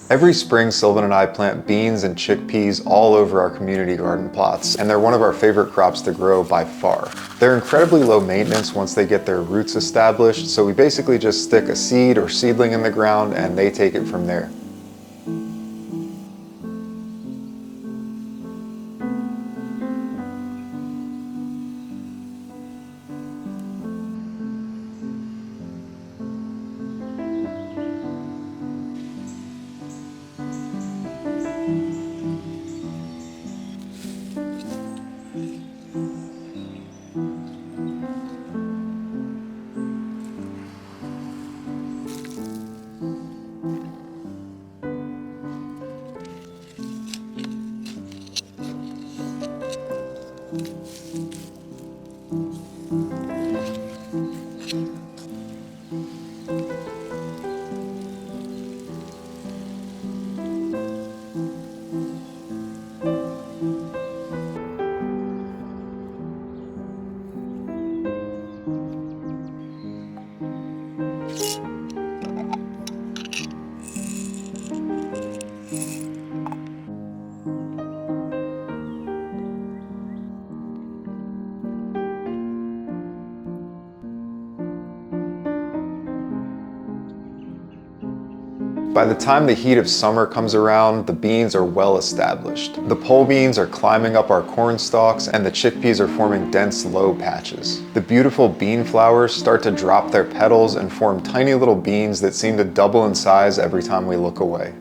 Every spring, Sylvan and I plant beans and chickpeas all over our community garden plots, and they're one of our favorite crops to grow by far. They're incredibly low maintenance once they get their roots established, so we basically just stick a seed or seedling in the ground and they take it from there. By the time the heat of summer comes around, the beans are well established. The pole beans are climbing up our corn stalks and the chickpeas are forming dense low patches. The beautiful bean flowers start to drop their petals and form tiny little beans that seem to double in size every time we look away.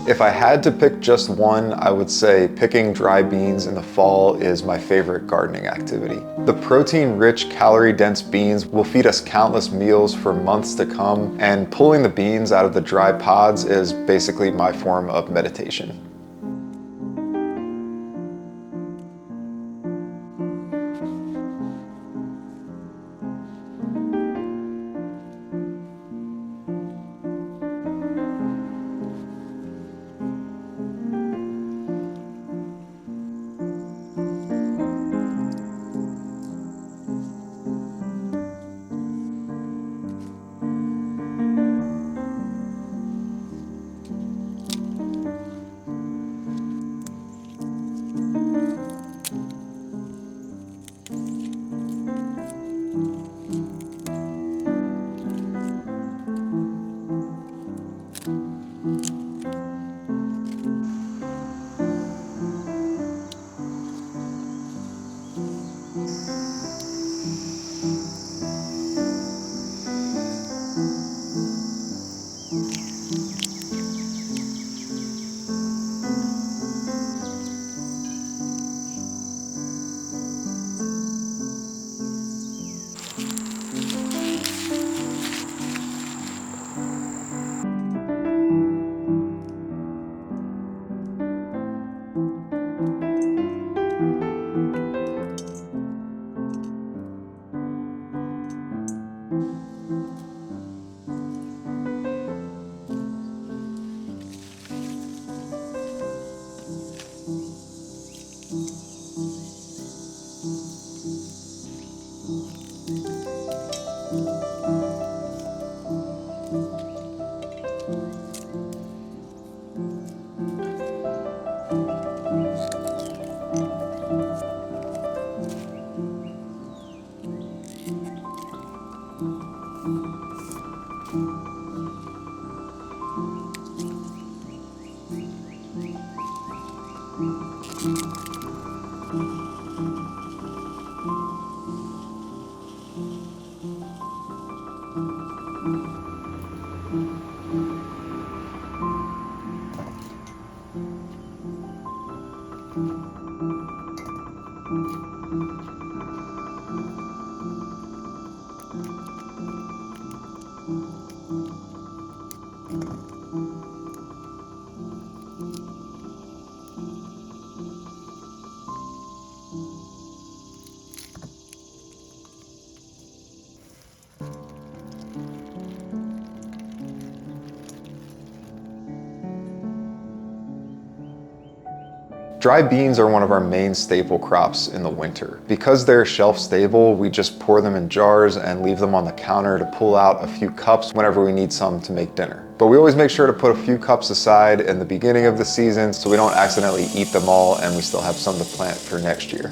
If I had to pick just one, I would say picking dry beans in the fall is my favorite gardening activity. The protein-rich, calorie-dense beans will feed us countless meals for months to come, and pulling the beans out of the dry pods is basically my form of meditation. Dry beans are one of our main staple crops in the winter. Because they're shelf stable, we just pour them in jars and leave them on the counter to pull out a few cups whenever we need some to make dinner. But we always make sure to put a few cups aside in the beginning of the season so we don't accidentally eat them all and we still have some to plant for next year.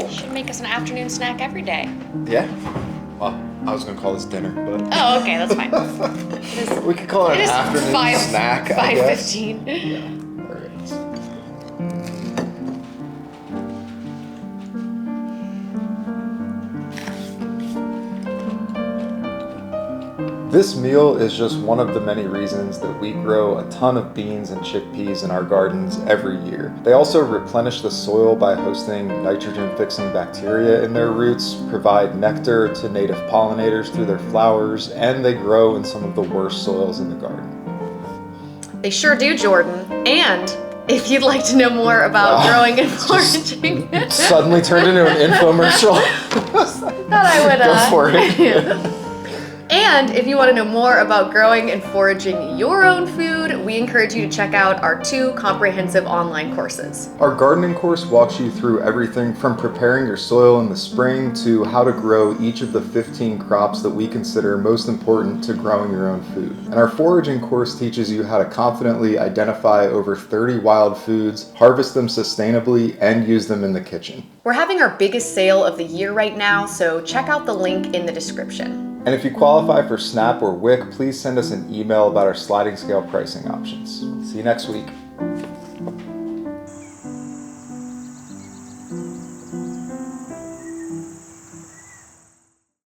Should make us an afternoon snack every day. Yeah? Well, I was gonna call this dinner, but... Oh, okay, that's fine. We could call it an is afternoon snack, I guess. 5:15. Yeah, all right. This meal is just one of the many reasons that we grow a ton of beans and chickpeas in our gardens every year. They also replenish the soil by hosting nitrogen-fixing bacteria in their roots, provide nectar to native pollinators through their flowers, and they grow in some of the worst soils in the garden. They sure do, Jordan. And if you'd like to know more about growing and foraging, Suddenly turned into an infomercial. thought I would Go for it. And if you want to know more about growing and foraging your own food, we encourage you to check out our 2 comprehensive online courses. Our gardening course walks you through everything from preparing your soil in the spring to how to grow each of the 15 crops that we consider most important to growing your own food. And our foraging course teaches you how to confidently identify over 30 wild foods, harvest them sustainably, and use them in the kitchen. We're having our biggest sale of the year right now, so check out the link in the description. And if you qualify for SNAP or WIC, please send us an email about our sliding scale pricing options. See you next week.